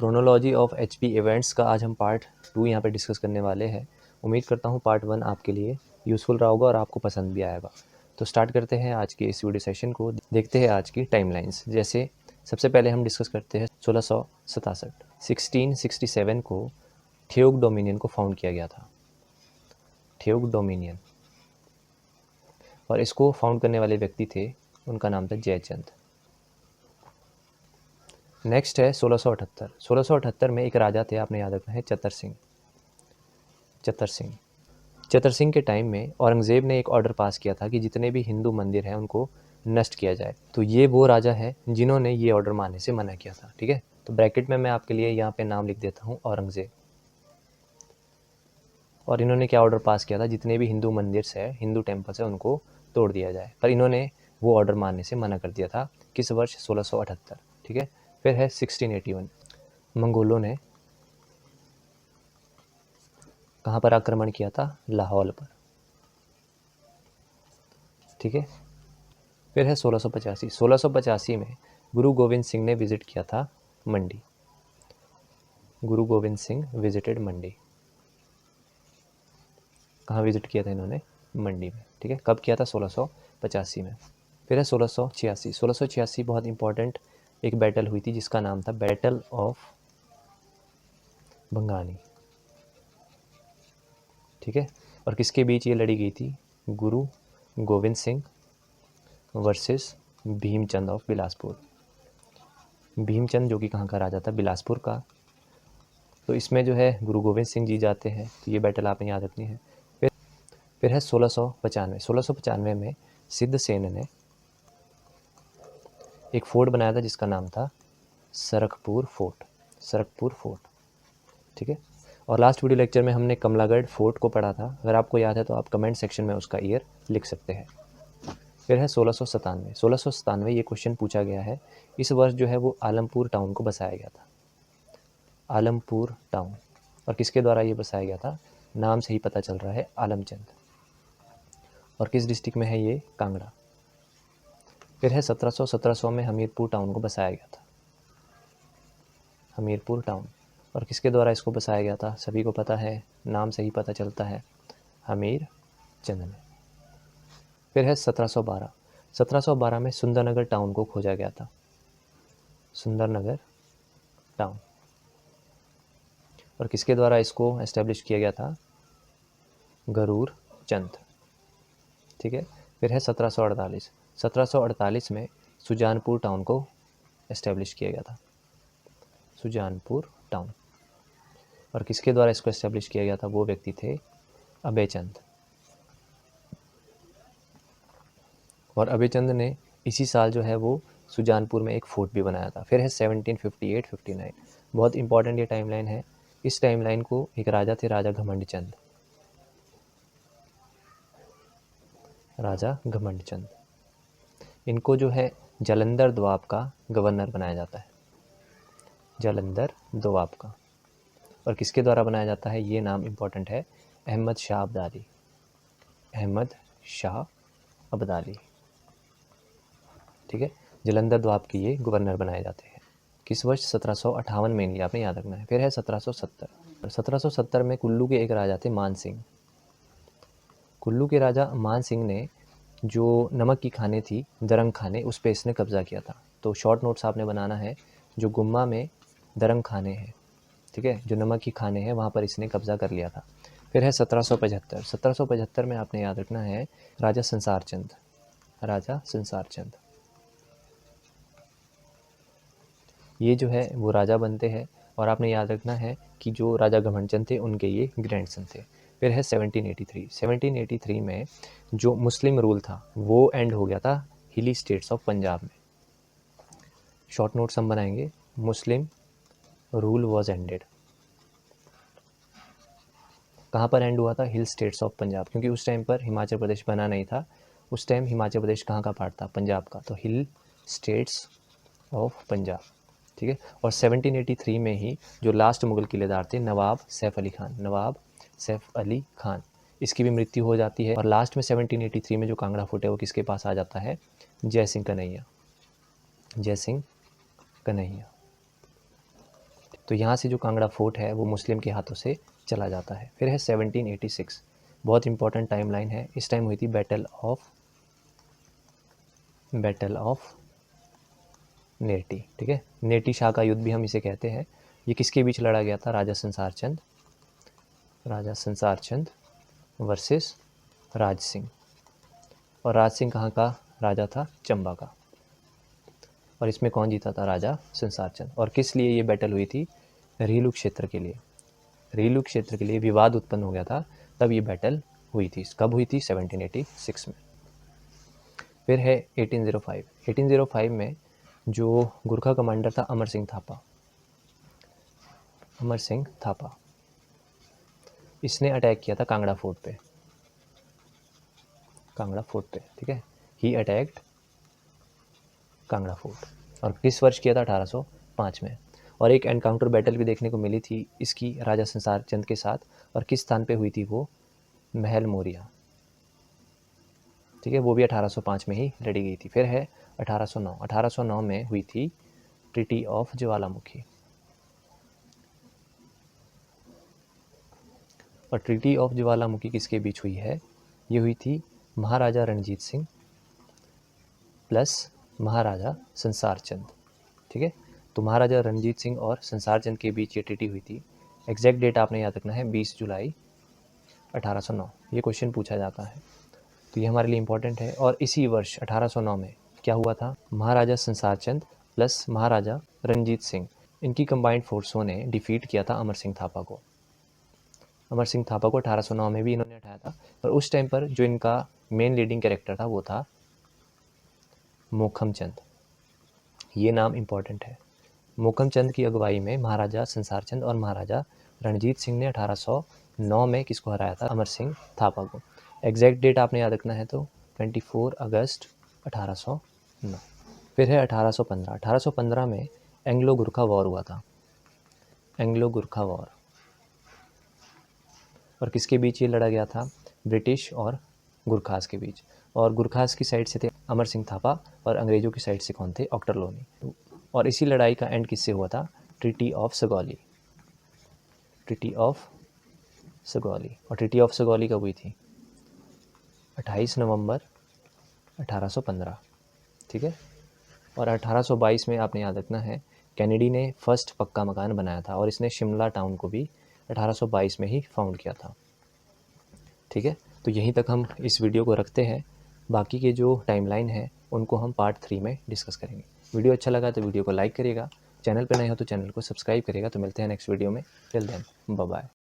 Chronology of HP events का आज हम पार्ट 2 यहाँ पे डिस्कस करने वाले हैं। उम्मीद करता हूँ पार्ट 1 आपके लिए यूज़फुल रहा होगा और आपको पसंद भी आएगा। तो स्टार्ट करते हैं आज के इस वीडियो सेशन को। देखते हैं आज की टाइमलाइंस। जैसे सबसे पहले हम डिस्कस करते हैं 1667 को थियोग डोमिनियन को फाउंड किया गया था। थियोग डोमिनियन, और इसको फाउंड करने वाले व्यक्ति थे, उनका नाम था जयचंद। नेक्स्ट है 1678 में एक राजा थे, आपने याद रखना है, चतर सिंह के टाइम में औरंगज़ेब ने एक ऑर्डर पास किया था कि जितने भी हिंदू मंदिर हैं उनको नष्ट किया जाए। तो ये वो राजा है जिन्होंने ये ऑर्डर मानने से मना किया था। ठीक है, तो ब्रैकेट में मैं आपके लिए यहाँ पे नाम लिख देता हूँ, औरंगज़ेब। और इन्होंने क्या ऑर्डर पास किया था, जितने भी हिंदू मंदिर है, हिंदू टेम्पल्स है, उनको तोड़ दिया जाए। पर इन्होंने वो ऑर्डर मानने से मना कर दिया था। किस वर्ष? 1678। ठीक है, फिर है 1681। मंगोलों ने कहाँ पर आक्रमण किया था? लाहौल पर। ठीक है, फिर है 1685 में गुरु गोविंद सिंह ने विजिट किया था मंडी। गुरु गोविंद सिंह विजिटेड मंडी। कहाँ विजिट किया था इन्होंने? मंडी में। ठीक है, कब किया था? 1685 में। फिर है 1686 बहुत इंपॉर्टेंट एक बैटल हुई थी जिसका नाम था बैटल ऑफ भंगानी। ठीक है, और किसके बीच ये लड़ी गई थी? गुरु गोविंद सिंह वर्सेस भीमचंद ऑफ बिलासपुर। भीमचंद जो कि कहाँ का राजा था? बिलासपुर का। तो इसमें जो है गुरु गोविंद सिंह जी जाते हैं, तो ये बैटल आपने याद रखनी है। फिर है 1695 में सिद्धसेन ने एक फोर्ट बनाया था जिसका नाम था सरकपुर फोर्ट। ठीक है, और लास्ट वीडियो लेक्चर में हमने कमलागढ़ फोर्ट को पढ़ा था। अगर आपको याद है तो आप कमेंट सेक्शन में उसका ईयर लिख सकते हैं। फिर है 1697। ये क्वेश्चन पूछा गया है। इस वर्ष जो है वो आलमपुर टाउन को बसाया गया था। आलमपुर टाउन, और किसके द्वारा ये बसाया गया था? नाम से ही पता चल रहा है, आलमचंद। और किस डिस्ट्रिक्ट में है ये? कांगड़ा। फिर है 1700 में हमीरपुर टाउन को बसाया गया था। हमीरपुर टाउन, और किसके द्वारा इसको बसाया गया था? सभी को पता है, नाम से ही पता चलता है, हमीर चंद ने। फिर है 1712 में सुंदरनगर टाउन को खोजा गया था। सुंदरनगर टाउन, और किसके द्वारा इसको एस्टेब्लिश किया गया था? गरूर चंद। ठीक है, फिर है 1748 में सुजानपुर टाउन को एस्टेब्लिश किया गया था। सुजानपुर टाउन, और किसके द्वारा इसको एस्टेब्लिश किया गया था? वो व्यक्ति थे अभयचंद। और अभयचंद ने इसी साल जो है वो सुजानपुर में एक फोर्ट भी बनाया था। फिर है 1758-59। बहुत इंपॉर्टेंट ये टाइमलाइन है। इस टाइमलाइन को एक राजा थे, राजा घमंड चंद। इनको जो है जालंधर दोआब का गवर्नर बनाया जाता है। जालंधर दोआब का, और किसके द्वारा बनाया जाता है? ये नाम इंपॉर्टेंट है, अहमद शाह अब्दाली। ठीक है, जालंधर दोआब के ये गवर्नर बनाए जाते हैं। किस वर्ष? 1758 में, इनलिए आपने याद रखना है। फिर है 1770 में कुल्लू के एक राजा थे, मान सिंह। कुल्लू के राजा मान सिंह ने जो नमक की खाने थी, दरंग खाने, उस पर इसने कब्जा किया था। तो शॉर्ट नोट्स आपने बनाना है, जो गुम्मा में दरंग खाने हैं, ठीक है, जो नमक की खाने हैं, वहाँ पर इसने कब्जा कर लिया था। फिर है 1775 में आपने याद रखना है, राजा संसार चंद। ये जो है वो राजा बनते हैं, और आपने याद रखना है कि जो राजा घमंडचंद थे उनके ये ग्रैंडसन थे। फिर है 1783 में जो मुस्लिम रूल था वो एंड हो गया था हिली स्टेट्स ऑफ पंजाब में। शॉर्ट नोट्स हम बनाएंगे, मुस्लिम रूल वॉज एंडेड। कहाँ पर एंड हुआ था? हिल स्टेट्स ऑफ पंजाब, क्योंकि उस टाइम पर हिमाचल प्रदेश बना नहीं था। उस टाइम हिमाचल प्रदेश कहाँ का पार्ट था? पंजाब का। तो हिल स्टेट्स ऑफ पंजाब। ठीक है, और 1783 में ही जो लास्ट मुगल किलेदार थे, नवाब सैफ अली खान, इसकी भी मृत्यु हो जाती है। और लास्ट में 1783 में जो कांगड़ा फोर्ट है वो किसके पास आ जाता है? जय सिंह कन्हैया। तो यहाँ से जो कांगड़ा फोर्ट है वो मुस्लिम के हाथों से चला जाता है। फिर है 1786, बहुत इंपॉर्टेंट टाइमलाइन है। इस टाइम हुई थी बैटल ऑफ नेटी, ठीक है। नेटी शाह का युद्ध भी हम इसे कहते हैं। ये किसके बीच लड़ा गया था? राजा संसार चंद वर्सेस राज सिंह। और राज सिंह कहाँ का राजा था? चंबा का। और इसमें कौन जीता था? राजा संसार चंद। और किस लिए ये बैटल हुई थी? रीलू क्षेत्र के लिए। रीलू क्षेत्र के लिए विवाद उत्पन्न हो गया था, तब ये बैटल हुई थी। कब हुई थी? 1786 में। फिर है 1805। 1805 में जो गुरखा कमांडर था अमर सिंह थापा, इसने अटैक किया था कांगड़ा फोर्ट पे, ठीक है। ही अटैक्ड कांगड़ा फोर्ट। और किस वर्ष किया था? 1805 में। और एक एनकाउंटर बैटल भी देखने को मिली थी इसकी राजा संसार चंद के साथ। और किस स्थान पे हुई थी वो? महल मोरिया, ठीक है। वो भी 1805 में ही लड़ी गई थी। फिर है 1809 में हुई थी ट्रीटी ऑफ ज्वालामुखी। और ट्रीटी ऑफ ज्वालामुखी किसके बीच हुई है? ये हुई थी महाराजा रणजीत सिंह प्लस महाराजा संसार चंद, ठीक है। तो महाराजा रणजीत सिंह और संसार चंद के बीच ये ट्रीटी हुई थी। एग्जैक्ट डेट आपने याद रखना है, 20 जुलाई 1809। ये क्वेश्चन पूछा जाता है, तो ये हमारे लिए इम्पोर्टेंट है। और इसी वर्ष 1809 में क्या हुआ था? महाराजा संसार चंद प्लस महाराजा रणजीत सिंह, इनकी कंबाइंड फोर्सों ने डिफीट किया था अमर सिंह थापा को। 1809 में भी इन्होंने हटाया था। और उस टाइम पर जो इनका मेन लीडिंग कैरेक्टर था वो था मोखम चंद। ये नाम इम्पॉर्टेंट है। मोखम चंद की अगुवाई में महाराजा संसार चंद और महाराजा रणजीत सिंह ने 1809 में किसको हराया था? अमर सिंह थापा को। एग्जैक्ट डेट आपने याद रखना है, तो 24 अगस्त 1809। फिर है 1815। 1815 में एंग्लो गुरखा वॉर हुआ था। Anglo Gurkha war. और किसके बीच ये लड़ा गया था? ब्रिटिश और गुरखास के बीच। और गुरखास की साइड से थे अमर सिंह थापा और अंग्रेज़ों की साइड से कौन थे? ऑक्टर लोनी। और इसी लड़ाई का एंड किससे हुआ था? Treaty of Sugauli. और ट्रीटी ऑफ सगौली कब हुई थी? 28 नवंबर 1815, ठीक है। और 1822 में आपने याद रखना है, कैनेडी ने फर्स्ट पक्का मकान बनाया था और इसने शिमला टाउन को भी 1822 में ही फाउंड किया था, ठीक है। तो यहीं तक हम इस वीडियो को रखते हैं। बाकी के जो टाइमलाइन है उनको हम पार्ट 3 में डिस्कस करेंगे। वीडियो अच्छा लगा तो वीडियो को लाइक करिएगा, चैनल पर नए हो तो चैनल को सब्सक्राइब करिएगा। तो मिलते हैं नेक्स्ट वीडियो में। Till then bye bye.